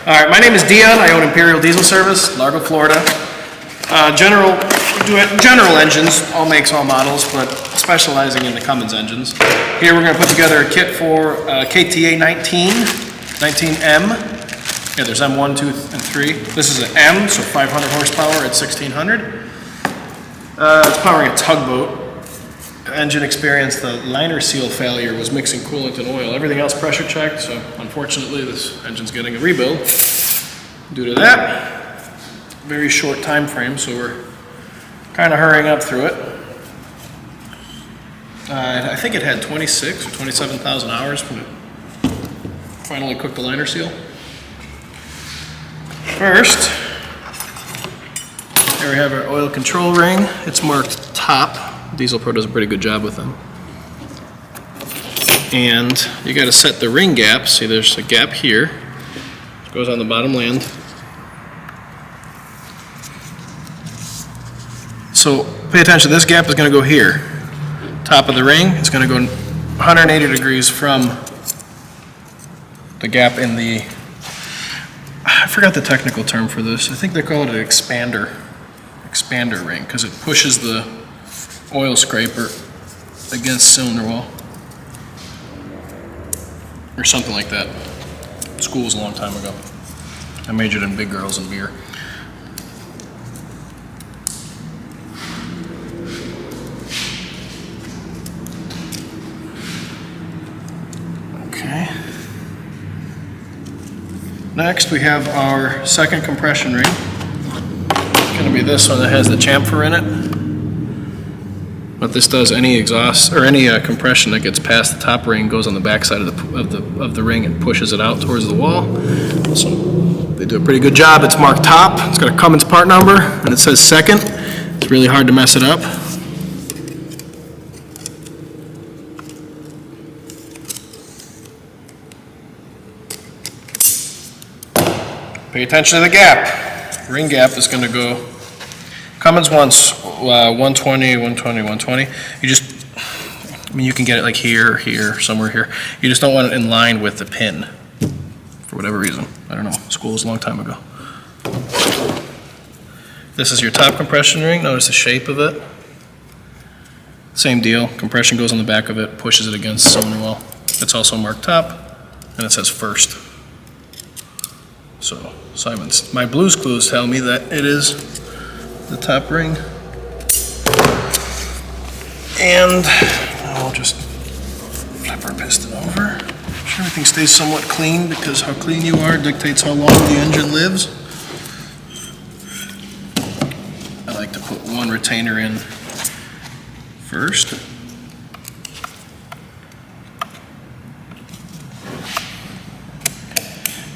All right, my name is Dion. I own Imperial Diesel Service, Largo, Florida. General engines, all makes, all models, but specializing in the Cummins engines. Here we're going to put together a kit for KTA19, 19M. Yeah, there's M1, 2, and 3. This is an M, so 500 horsepower at 1600. It's powering a tugboat. Engine experienced the liner seal failure, was mixing coolant and oil. Everything else pressure checked, so unfortunately this engine's getting a rebuild due to that. Very short time frame, so we're kind of hurrying up through it. I think it had 26 or 27,000 hours when it finally cooked the liner seal. First, here we have our oil control ring. It's marked top. Diesel Pro does a pretty good job with them. And you got to set the ring gap. See, there's a gap here. It goes on the bottom land. So pay attention, this gap is going to go here. Top of the ring, it's going to go 180 degrees from the gap in the, I forgot the technical term for this. I think they call it an expander ring, because it pushes the oil scraper against cylinder wall. Or something like that. School was a long time ago. I majored in big girls and beer. Okay. Next we have our second compression ring. It's going to be this one that has the chamfer in it. What this does, any exhaust or any compression that gets past the top ring goes on the back side of the ring and pushes it out towards the wall. So they do a pretty good job. It's marked top. It's got a Cummins part number and it says second. It's really hard to mess it up. Pay attention to the gap. Ring gap is going to go. Cummins wants 120, 120, 120. You just, I mean, you can get it like here, here, somewhere here. You just don't want it in line with the pin for whatever reason. I don't know. School was a long time ago. This is your top compression ring. Notice the shape of it. Same deal. Compression goes on the back of it, pushes it against the cylinder wall. It's also marked top, and it says first. So, Simon's, my Blues Clues tell me that it is the top ring. And I'll just flip our piston over. Make sure everything stays somewhat clean, because how clean you are dictates how long the engine lives. I like to put one retainer in first.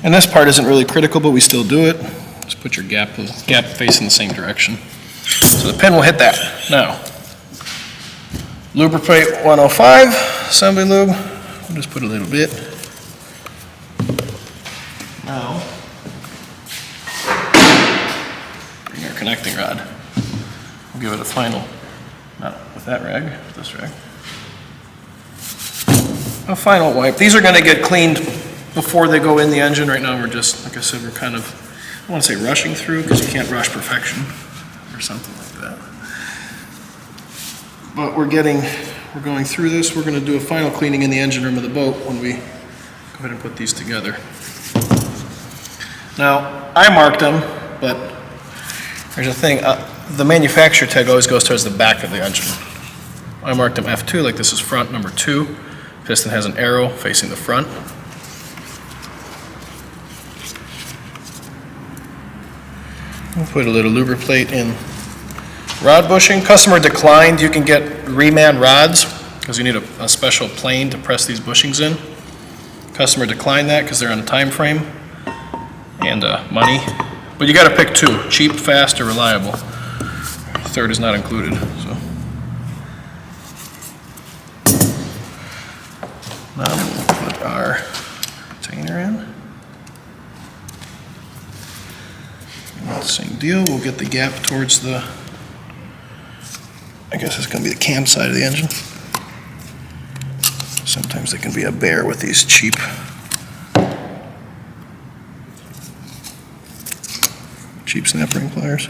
And this part isn't really critical, but we still do it. Just put your gap facing the same direction. So the pin will hit that. Now, lubricate 105, assembly lube. We'll just put a little bit. Now, bring our connecting rod. We'll give it a final, not with that rag, with this rag. A final wipe. These are going to get cleaned before they go in the engine. Right now we're just, like I said, we're kind of, I want to say rushing through, because you can't rush perfection or something like that. But we're going through this. We're going to do a final cleaning in the engine room of the boat when we go ahead and put these together. Now, I marked them, but there's a thing, the manufacturer tag always goes towards the back of the engine. I marked them F2, like this is front number 2. Piston has an arrow facing the front. We'll put a little lubricate in rod bushing. Customer declined. You can get reman rods because you need a special plane to press these bushings in. Customer declined that because they're on a time frame and money. But you got to pick two: cheap, fast, or reliable. Third is not included. So now we'll put our retainer in. Same deal, we'll get the gap towards the, I guess it's going to be the cam side of the engine. Sometimes they can be a bear with these cheap cheap snap ring pliers.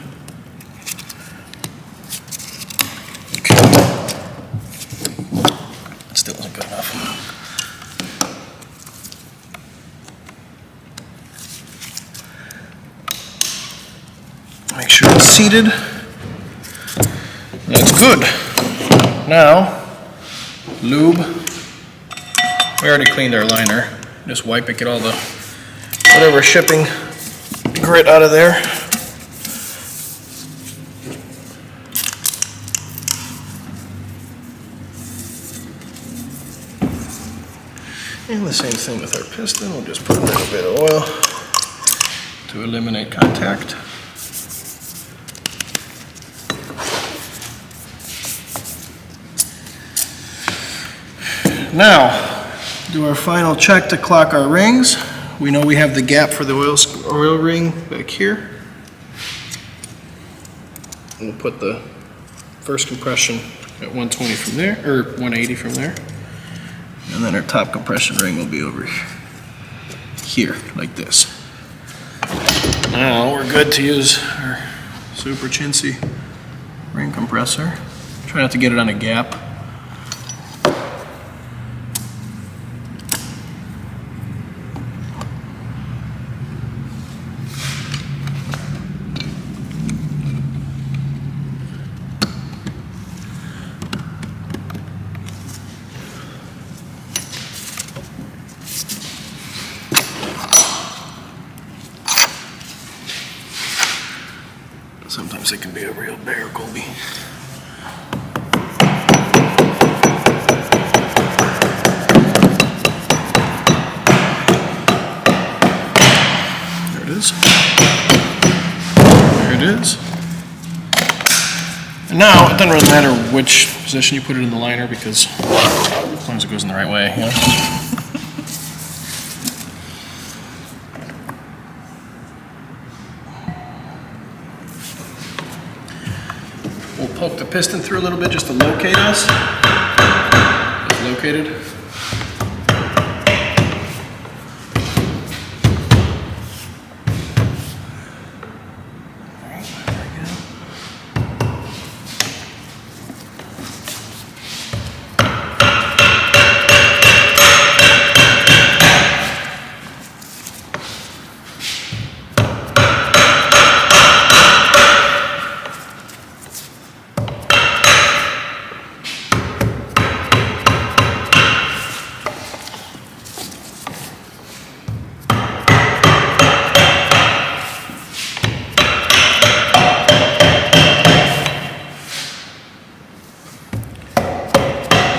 Still isn't good enough. Make sure it's seated. That's good. Now, lube. We already cleaned our liner. Just wipe it, get all the whatever shipping grit out of there. And the same thing with our piston. We'll just put a little bit of oil to eliminate contact. Now, do our final check to clock our rings. We know we have the gap for the oil ring back here. We'll put the first compression at 120 from there, or 180 from there. And then our top compression ring will be over here, like this. Now we're good to use our super chintzy ring compressor. Try not to get it on a gap. Sometimes it can be a real bear, Colby. There it is. There it is. And now, it doesn't really matter which position you put it in the liner, because as long as it goes in the right way, you know? We'll poke the piston through a little bit just to locate us. It's located. All right, there we go.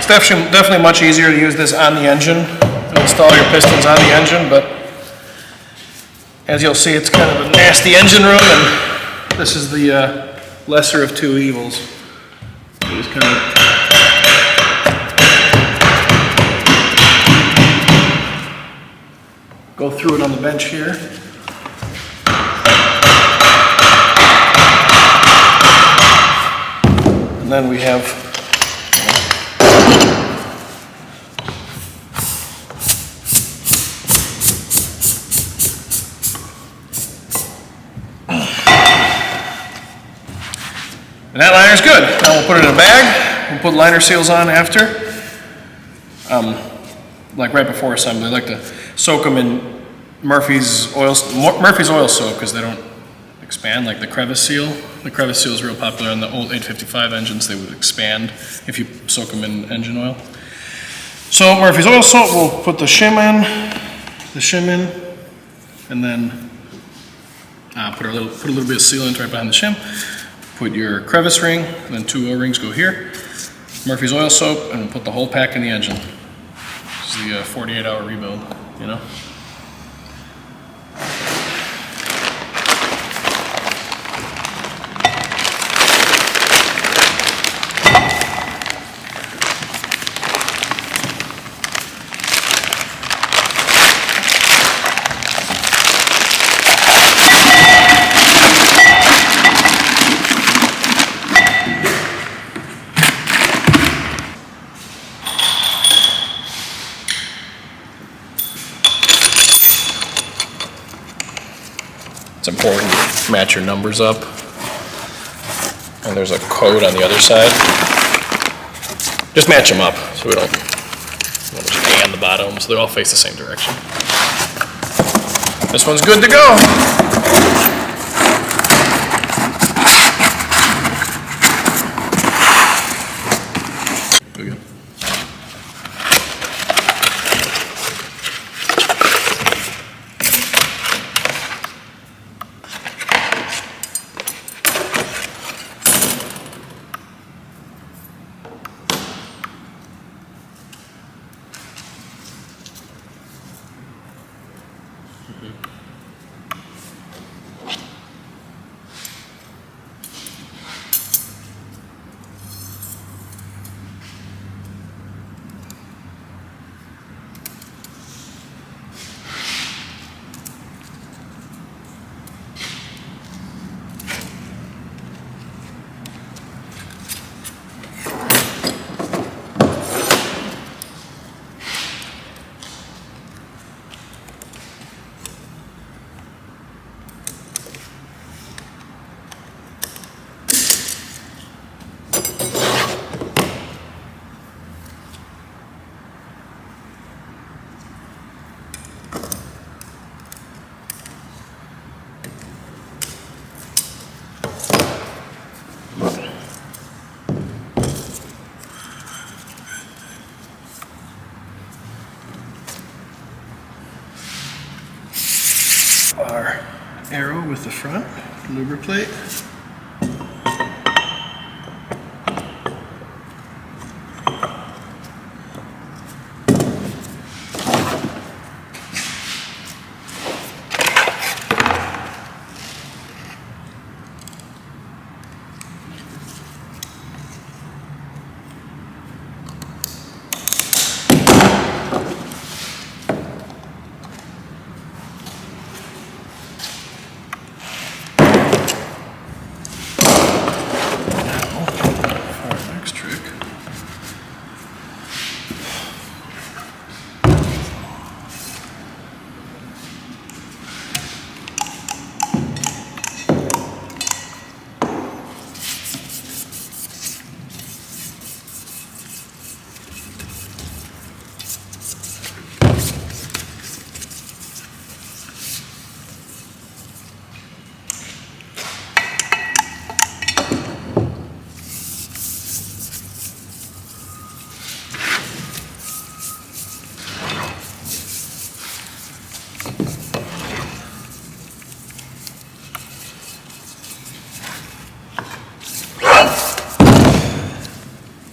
It's definitely much easier to use this on the engine, and install your pistons on the engine, but as you'll see, it's kind of a nasty engine room, and this is the lesser of two evils. You just kind of go through it on the bench here. And then we have and that liner's good. Now we'll put it in a bag. We'll put liner seals on after. Like right before assembly, I like to soak them in Murphy's oil soap, because they don't expand like the crevice seal. The crevice seal is real popular on the old 855 engines. They would expand if you soak them in engine oil. So Murphy's oil soap, we'll put the shim in, and then put a little bit of sealant right behind the shim. Put your crevice ring, and then two O-rings go here. Murphy's oil soap, and we'll put the whole pack in the engine. This is the 48-hour rebuild, you know? It's important to match your numbers up. And there's a code on the other side. Just match them up so we don't there's A on the bottom, so they all face the same direction. This one's good to go. We're good. Our arrow with the front lubricate.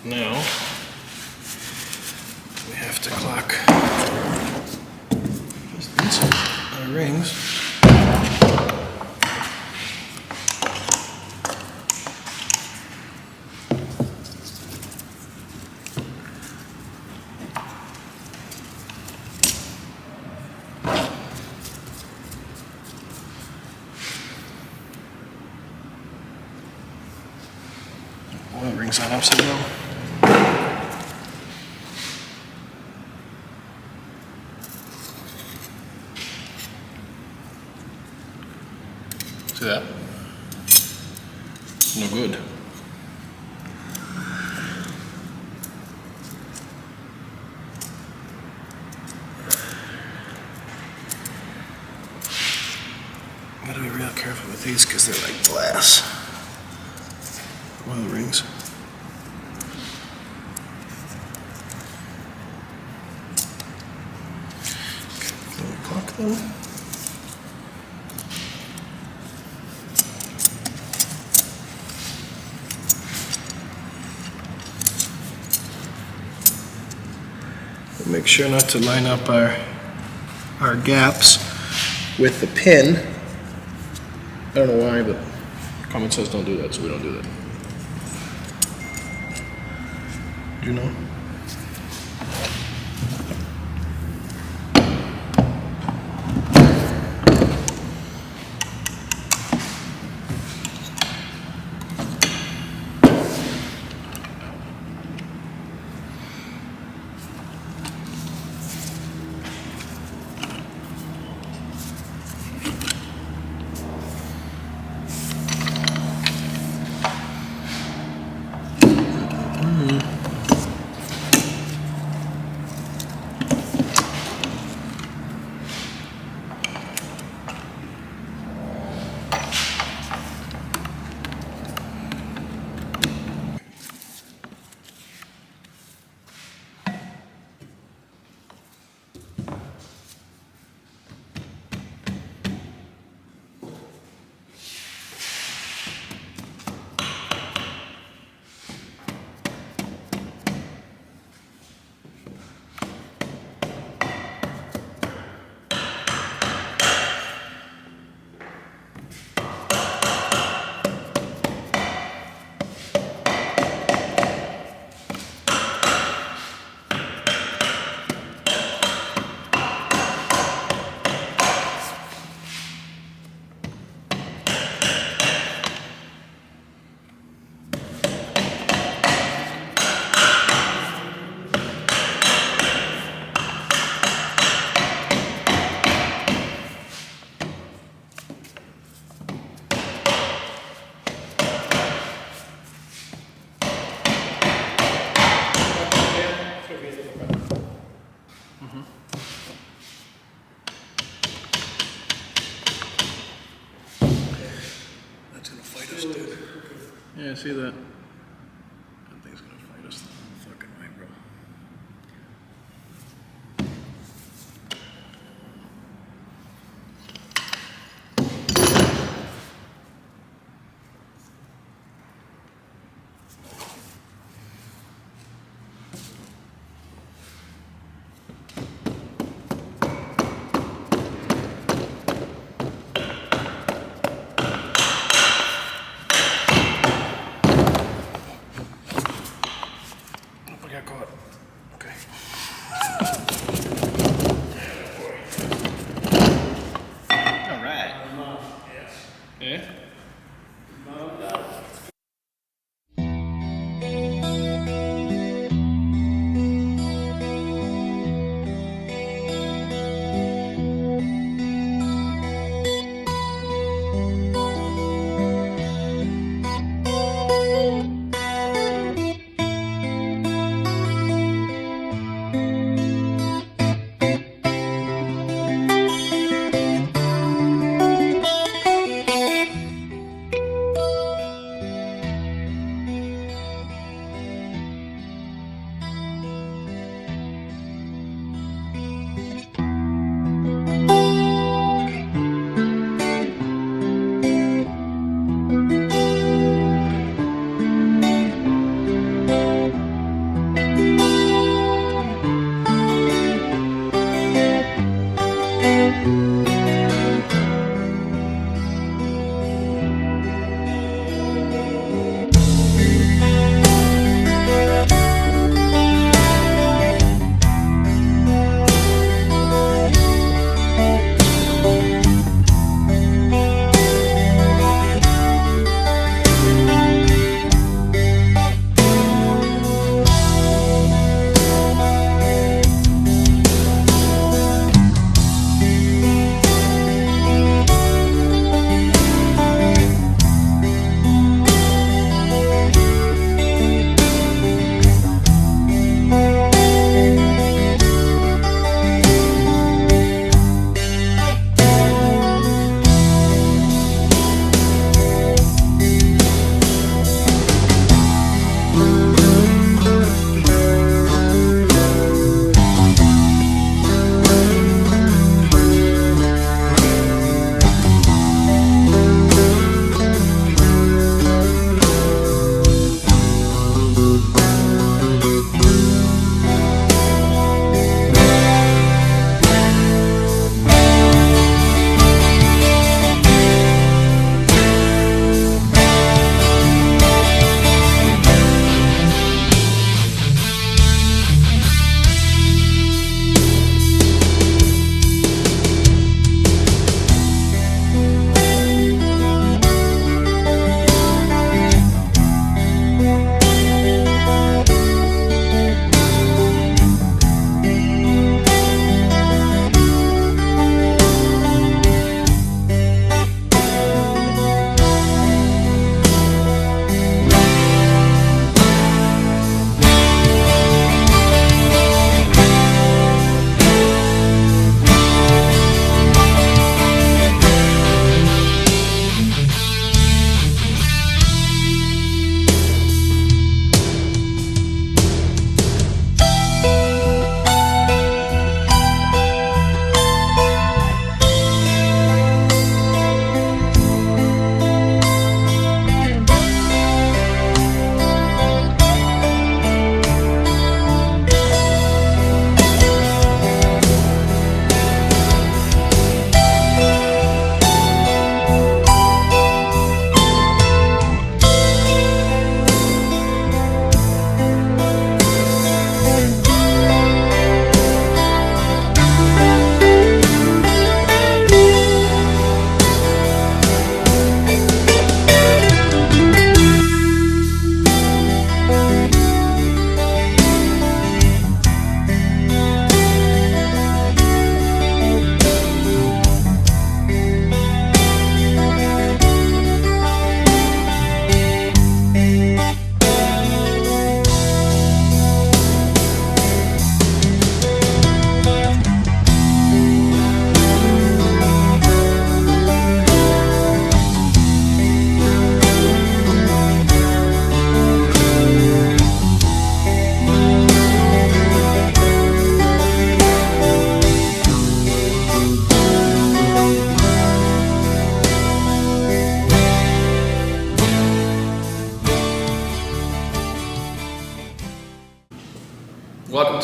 Now, we have to clock our rings. Oil rings on upside down. See that? No good. Gotta be real careful with these because they're like glass. Oil rings. Okay, let me clock them. Make sure not to line up our gaps with the pin. I don't know why, but Cummins says don't do that, so we don't do that. Do you know? Yeah, I see that. That thing's gonna fight us the whole fucking way, bro.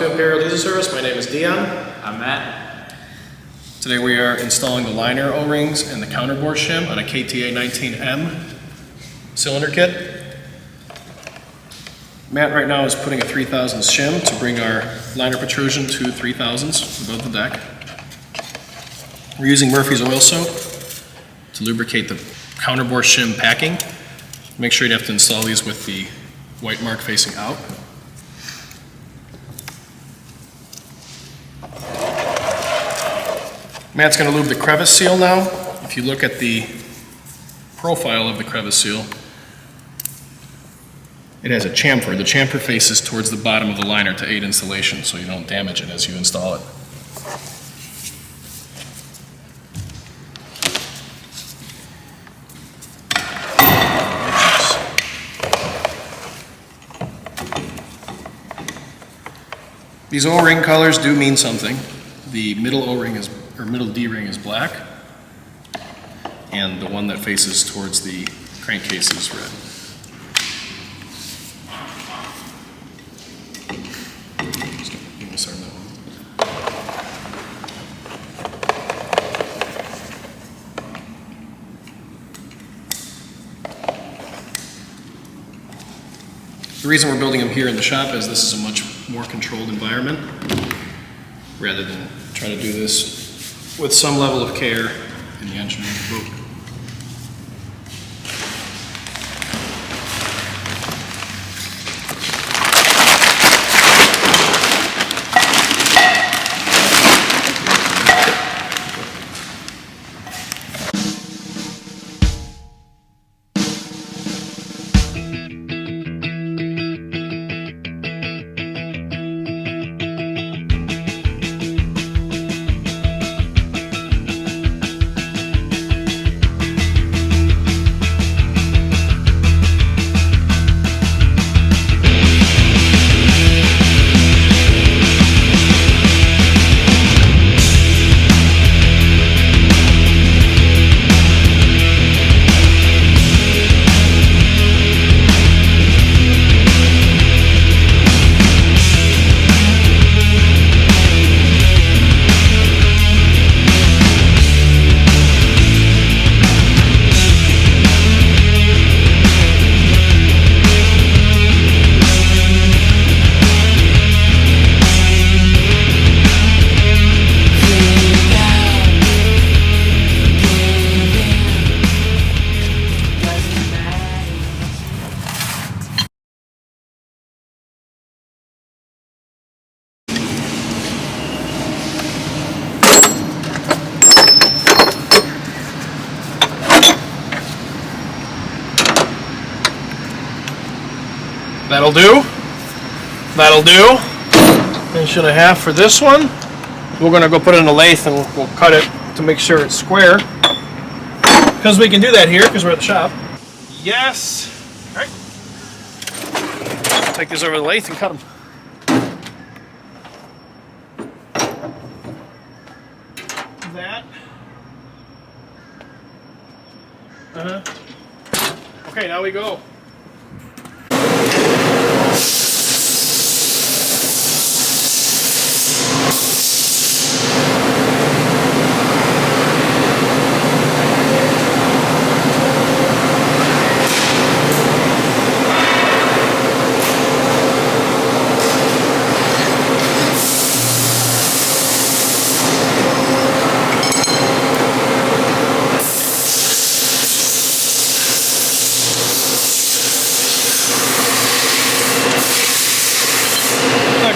to Imperial Diesel Service. My name is Dion. I'm Matt. Today we are installing the liner O-rings and the counterbore shim on a KTA19M cylinder kit. Matt right now is putting a 3000 shim to bring our liner protrusion to 3000s above the deck. We're using Murphy's oil soap to lubricate the counterbore shim packing. Make sure you have to install these with the white mark facing out. Matt's going to lube the crevice seal now. If you look at the profile of the crevice seal, it has a chamfer. The chamfer faces towards the bottom of the liner to aid installation so you don't damage it as you install it. These O-ring colors do mean something. The middle O-ring is, or middle D-ring is black, and the one that faces towards the crankcase is red. Give me some of that one. The reason we're building them here in the shop is this is a much more controlled environment, rather than try to do this with some level of care in the engine room of the boat. That'll do. That'll do. Inch and a half for this one. We're going to go put it in a lathe and we'll cut it to make sure it's square. Because we can do that here because we're at the shop. Yes. All right. Take these over to the lathe and cut them. That. Okay, now we go.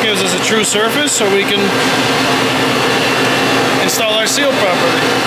Gives us a true surface so we can install our seal properly.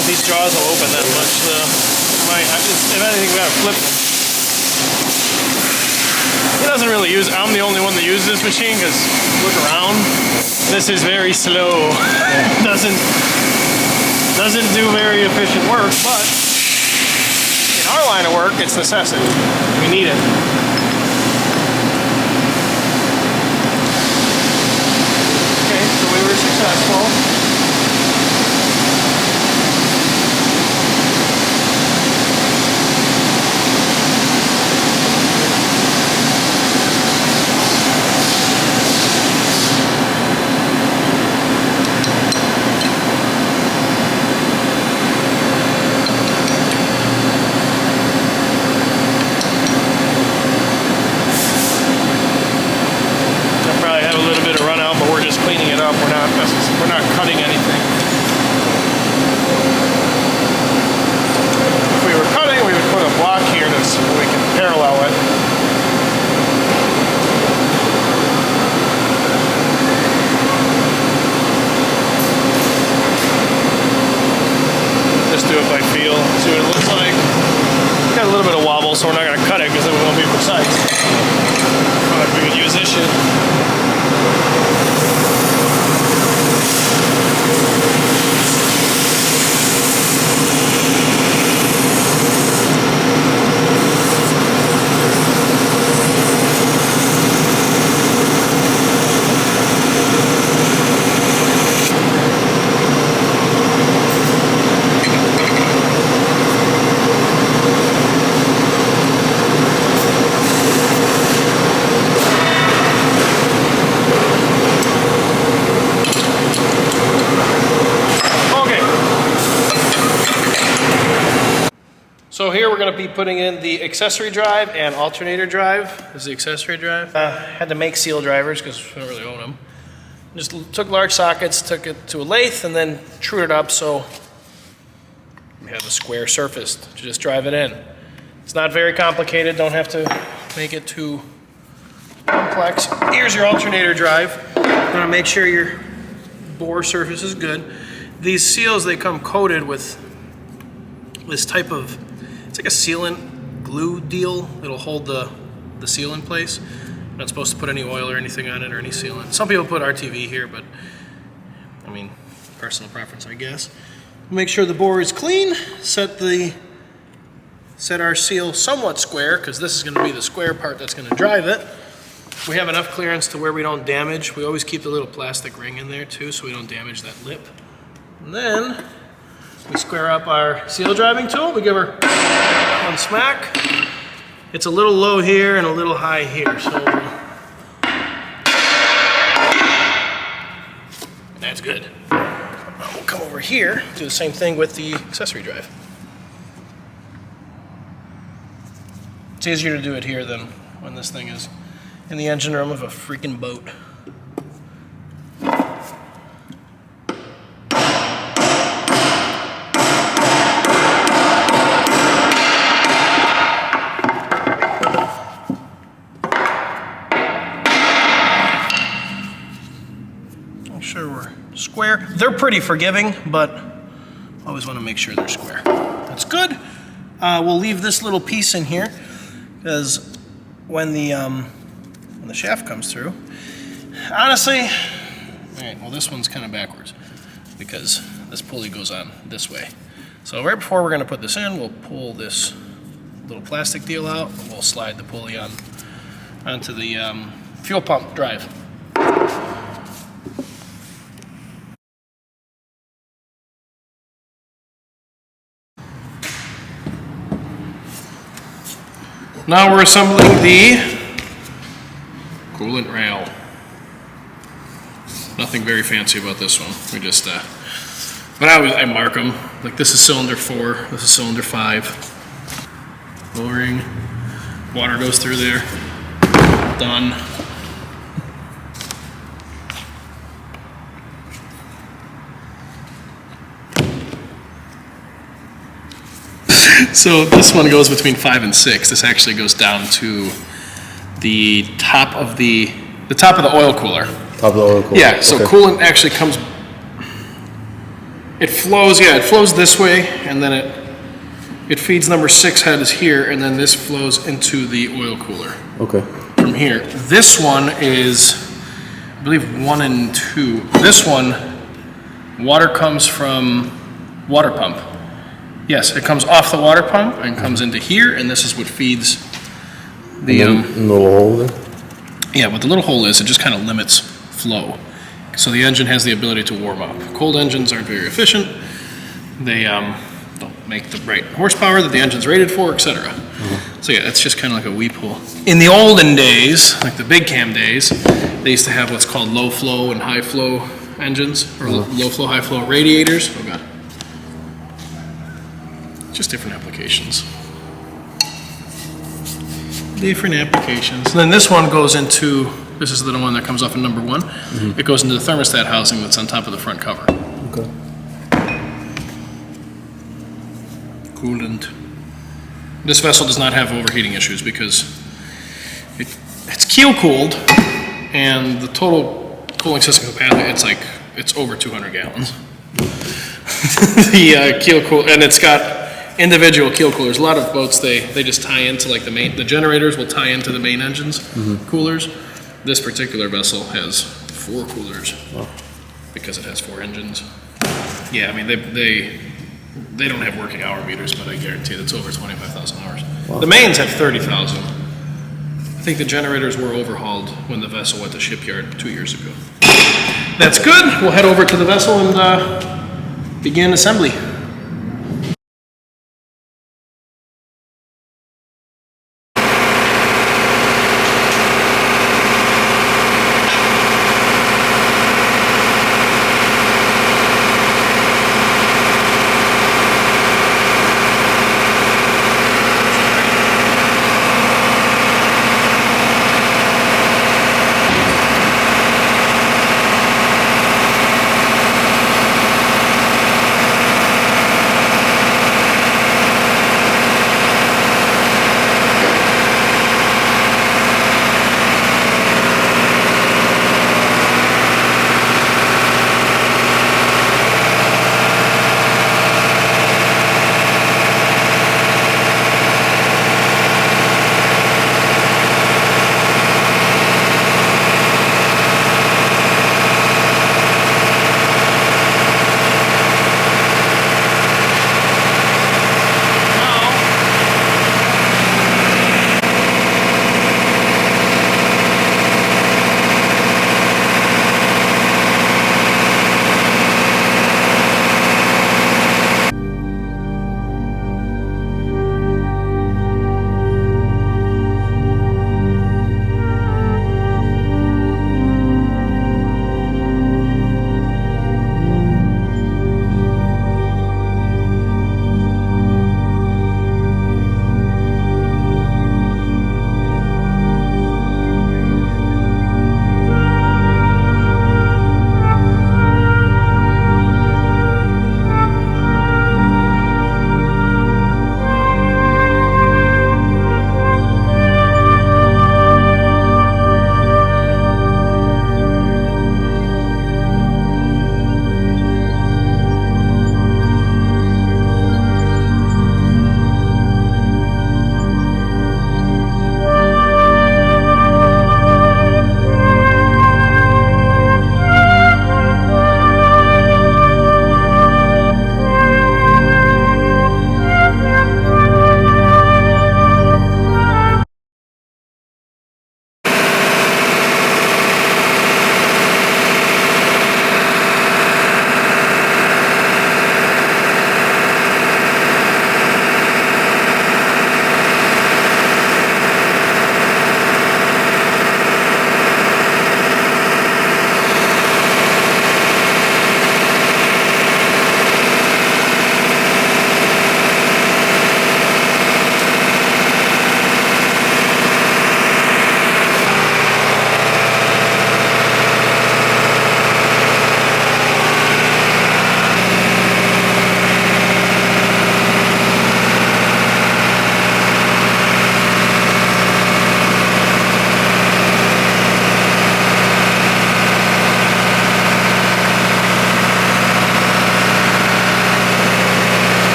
if these jaws will open that much though. If anything, we gotta flip them. He doesn't really use it. I'm the only one that uses this machine because look around. This is very slow. doesn't do very efficient work, but in our line of work, it's necessity. We need it. Okay, so we were successful. We're not cutting anything. If we were cutting, we would put a block here so we can parallel it. Just do it by feel, see what it looks like. It's got a little bit of wobble, so we're not going to cut it because then we won't be precise. But we could use this shit. So here we're going to be putting in the accessory drive and alternator drive. This is the accessory drive. Had to make seal drivers because we don't really own them. Just took large sockets, took it to a lathe, and then trued it up so we have a square surface to just drive it in. It's not very complicated. Don't have to make it too complex. Here's your alternator drive. You want to make sure your bore surface is good. These seals, they come coated with this type of, it's like a sealant glue deal. It'll hold the seal in place. Not supposed to put any oil or anything on it or any sealant. Some people put RTV here, but I mean, personal preference, I guess. Make sure the bore is clean. Set our seal somewhat square, because this is going to be the square part that's going to drive it. We have enough clearance to where we don't damage. We always keep the little plastic ring in there too, so we don't damage that lip. And then we square up our seal driving tool. We give her one smack. It's a little low here and a little high here, so that's good. We'll come over here, do the same thing with the accessory drive. It's easier to do it here than when this thing is in the engine room of a freaking boat. Make sure we're square. They're pretty forgiving, but always want to make sure they're square. That's good. We'll leave this little piece in here because when the shaft comes through, honestly, all right, well, this one's kind of backwards because this pulley goes on this way. So right before we're going to put this in, we'll pull this little plastic deal out and we'll slide the pulley onto the fuel pump drive. Now we're assembling the coolant rail. Nothing very fancy about this one. We just, but I mark them. Like this is cylinder 4, this is cylinder 5. Lowering, water goes through there. Done. So this one goes between 5 and 6. This actually goes down to the top of the top of the oil cooler. Top of the oil cooler. Yeah. So okay. Coolant actually comes. It flows, yeah, it flows this way, and then it feeds number 6 head is here, and then this flows into the oil cooler. Okay. From here. This one is, I believe, 1 and 2. This one, water comes from water pump. Yes, it comes off the water pump and comes into here, and this is what feeds the little hole there? Yeah, what the little hole is, it just kind of limits flow. So the engine has the ability to warm up. Cold engines aren't very efficient. They don't make the right horsepower that the engine's rated for, etc. So yeah, it's just kind of like a weep hole. In the olden days, like the big cam days, they used to have what's called low flow and high flow engines, or low flow, high flow radiators. Oh god. Just different applications. Different applications. And then this one goes into, this is the one that comes off in number 1. It goes into the thermostat housing that's on top of the front cover. Okay. Coolant. This vessel does not have overheating issues because it's keel cooled, and the total cooling system capacity, it's over 200 gallons. The keel cool, and it's got individual keel coolers. A lot of boats, they just tie into like the generators will tie into the main engine's coolers. This particular vessel has 4 coolers because it has 4 engines. Yeah, I mean they don't have working hour meters, but I guarantee that's over 25,000 hours. Wow. The mains have 30,000. I think the generators were overhauled when the vessel went to shipyard 2 years ago. That's good. We'll head over to the vessel and begin assembly.